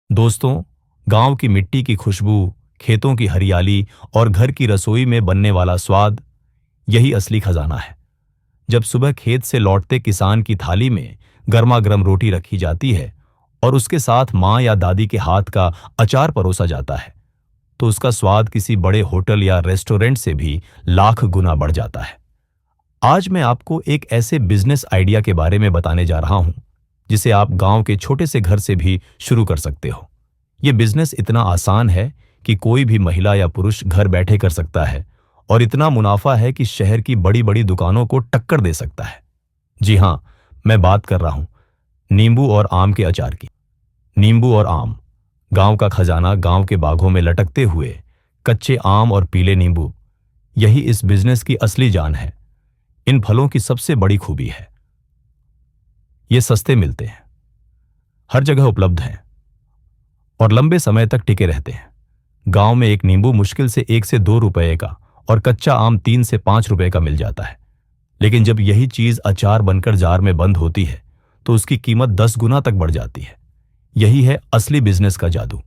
दोस्तों, गांव की मिट्टी की खुशबू, खेतों की हरियाली और घर की रसोई में बनने वाला स्वाद, यही असली खजाना है। जब सुबह खेत से लौटते किसान की थाली में गर्मा गर्म रोटी रखी जाती है और उसके साथ माँ या दादी के हाथ का अचार परोसा जाता है, तो उसका स्वाद किसी बड़े होटल या रेस्टोरेंट से भी लाख गुना बढ़ जाता है। आज मैं आपको एक ऐसे बिजनेस आइडिया के बारे में बताने जा रहा हूं जिसे आप गांव के छोटे से घर से भी शुरू कर सकते हो। यह बिजनेस इतना आसान है कि कोई भी महिला या पुरुष घर बैठे कर सकता है और इतना मुनाफा है कि शहर की बड़ी बड़ी दुकानों को टक्कर दे सकता है। जी हां, मैं बात कर रहा हूं नींबू और आम के अचार की। नींबू और आम, गांव का खजाना, गांव के बागों में लटकते हुए कच्चे आम और पीले नींबू, यही इस बिजनेस की असली जान है। इन फलों की सबसे बड़ी खूबी है, ये सस्ते मिलते हैं, हर जगह उपलब्ध हैं और लंबे समय तक टिके रहते हैं। गांव में एक नींबू मुश्किल से 1 से 2 रुपए का और कच्चा आम 3 से 5 रुपए का मिल जाता है। लेकिन जब यही चीज अचार बनकर जार में बंद होती है तो उसकी कीमत 10 गुना तक बढ़ जाती है। यही है असली बिजनेस का जादू।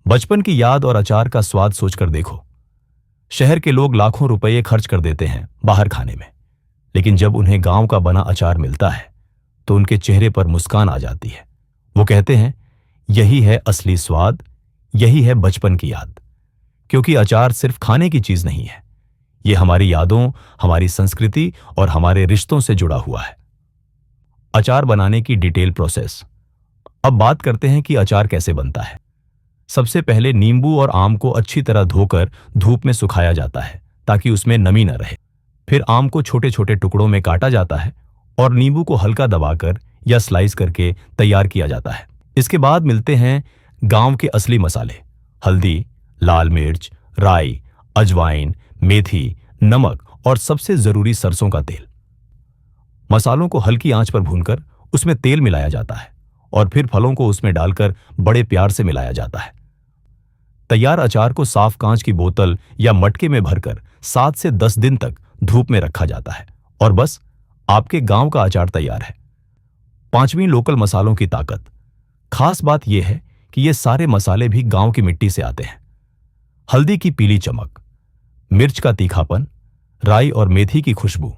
बचपन की याद और अचार का स्वाद सोचकर देखो। शहर के लोग लाखों रुपए खर्च कर देते हैं बाहर खाने में, लेकिन जब उन्हें गांव का बना अचार मिलता है तो उनके चेहरे पर मुस्कान आ जाती है। वो कहते हैं, यही है असली स्वाद, यही है बचपन की याद। क्योंकि अचार सिर्फ खाने की चीज नहीं है, ये हमारी यादों, हमारी संस्कृति और हमारे रिश्तों से जुड़ा हुआ है। अचार बनाने की डिटेल प्रोसेस। अब बात करते हैं कि अचार कैसे बनता है। सबसे पहले नींबू और आम को अच्छी तरह धोकर धूप में सुखाया जाता है ताकि उसमें नमी न रहे। फिर आम को छोटे छोटे टुकड़ों में काटा जाता है और नींबू को हल्का दबाकर या स्लाइस करके तैयार किया जाता है। इसके बाद मिलते हैं गांव के असली मसाले: हल्दी, लाल मिर्च, राई, अजवाइन, मेथी, नमक और सबसे जरूरी सरसों का तेल। मसालों को हल्की आंच पर भूनकर उसमें तेल मिलाया जाता है और फिर फलों को उसमें डालकर बड़े प्यार से मिलाया जाता है। तैयार अचार को साफ कांच की बोतल या मटके में भरकर 7 से 10 दिन तक धूप में रखा जाता है और बस आपके गांव का अचार तैयार है। पांचवीं, लोकल मसालों की ताकत। खास बात यह है कि ये सारे मसाले भी गांव की मिट्टी से आते हैं। हल्दी की पीली चमक, मिर्च का तीखापन, राई और मेथी की खुशबू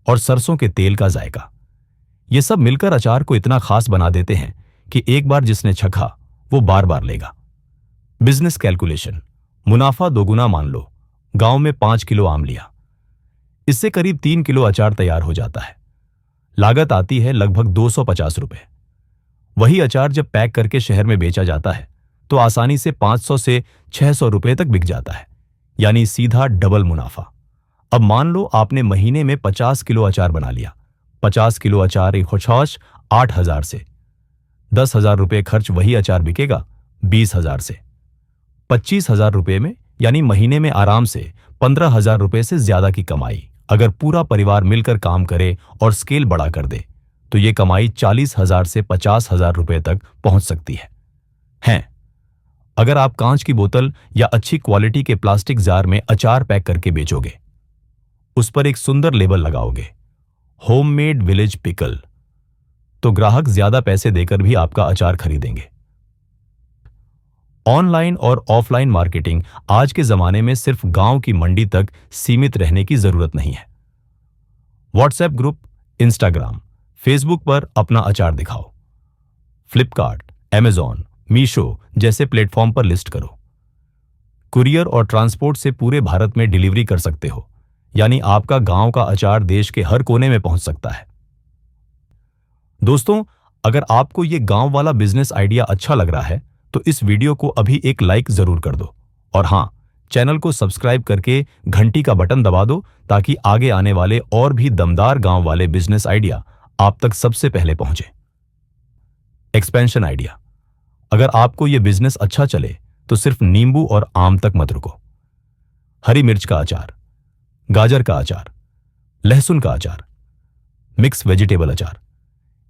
और सरसों के तेल का जायका, ये सब मिलकर अचार को इतना खास बना देते हैं कि एक बार जिसने चखा वो बार बार लेगा। Business calculation. मुनाफा दोगुना मान लो। गांव में 5 किलो आम लिया, इससे करीब 3 किलो अचार तैयार हो जाता है। लागत आती है लगभग 250 रुपए। वही अचार जब पैक करके शहर में बेचा जाता है तो आसानी से 500 से 600 रुपए तक बिक जाता है, यानी सीधा डबल मुनाफा। अब मान लो आपने महीने में 50 किलो अचार बना लिया। 50 किलो अचार एक खुशौश 8,000 से। 10,000 रुपये खर्च, वही अचार बिकेगा 20,000 से। 25,000 रुपये में, यानी महीने में आराम से 15,000 रुपये से ज्यादा की कमाई। अगर पूरा परिवार मिलकर काम करे और स्केल बड़ा कर दे तो ये कमाई 40,000 से 50,000 रुपये तक पहुंच सकती है। अगर आप कांच की बोतल या अच्छी क्वालिटी के प्लास्टिक जार में अचार पैक करके बेचोगे, उस पर एक सुंदर लेबल लगाओगे, होममेड विलेज पिकल, तो ग्राहक ज्यादा पैसे देकर भी आपका अचार खरीदेंगे। ऑनलाइन और ऑफलाइन मार्केटिंग। आज के जमाने में सिर्फ गांव की मंडी तक सीमित रहने की जरूरत नहीं है। व्हाट्सएप ग्रुप, इंस्टाग्राम, फेसबुक पर अपना अचार दिखाओ। फ्लिपकार्ट, अमेजॉन, मीशो जैसे प्लेटफॉर्म पर लिस्ट करो। कुरियर और ट्रांसपोर्ट से पूरे भारत में डिलीवरी कर सकते हो, यानी आपका गांव का अचार देश के हर कोने में पहुंच सकता है। दोस्तों, अगर आपको यह गांव वाला बिजनेस आइडिया अच्छा लग रहा है तो इस वीडियो को अभी एक लाइक जरूर कर दो और हां, चैनल को सब्सक्राइब करके घंटी का बटन दबा दो ताकि आगे आने वाले और भी दमदार गांव वाले बिजनेस आइडिया आप तक सबसे पहले पहुंचे। Expansion idea. अगर आपको यह बिजनेस अच्छा चले तो सिर्फ नींबू और आम तक मत रुको। हरी मिर्च का अचार, गाजर का अचार, लहसुन का अचार, मिक्स वेजिटेबल अचार,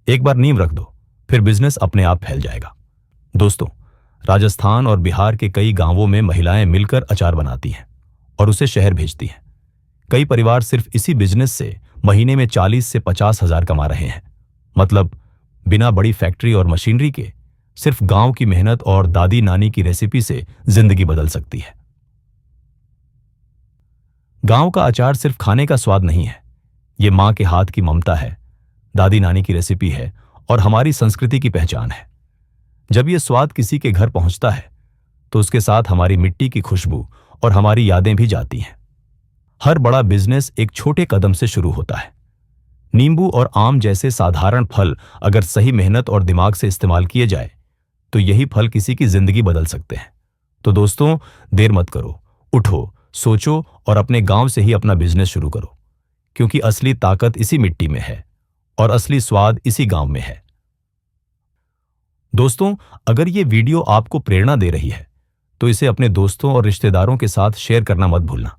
एक बार नींव रख दो, फिर बिजनेस अपने आप फैल जाएगा। दोस्तों, राजस्थान और बिहार के कई गांवों में महिलाएं मिलकर अचार बनाती हैं और उसे शहर भेजती हैं। कई परिवार सिर्फ इसी बिजनेस से महीने में 40 से 50 हजार कमा रहे हैं। मतलब बिना बड़ी फैक्ट्री और मशीनरी के सिर्फ गांव की मेहनत और दादी नानी की रेसिपी से जिंदगी बदल सकती है। गांव का अचार सिर्फ खाने का स्वाद नहीं है, ये मां के हाथ की ममता है, दादी नानी की रेसिपी है और हमारी संस्कृति की पहचान है। जब ये स्वाद किसी के घर पहुंचता है तो उसके साथ हमारी मिट्टी की खुशबू और हमारी यादें भी जाती हैं। हर बड़ा बिजनेस एक छोटे कदम से शुरू होता है। नींबू और आम जैसे साधारण फल अगर सही मेहनत और दिमाग से इस्तेमाल किए जाए तो यही फल किसी की जिंदगी बदल सकते हैं। तो दोस्तों, देर मत करो, उठो, सोचो और अपने गांव से ही अपना बिजनेस शुरू करो, क्योंकि असली ताकत इसी मिट्टी में है और असली स्वाद इसी गांव में है। दोस्तों, अगर ये वीडियो आपको प्रेरणा दे रही है तो इसे अपने दोस्तों और रिश्तेदारों के साथ शेयर करना मत भूलना।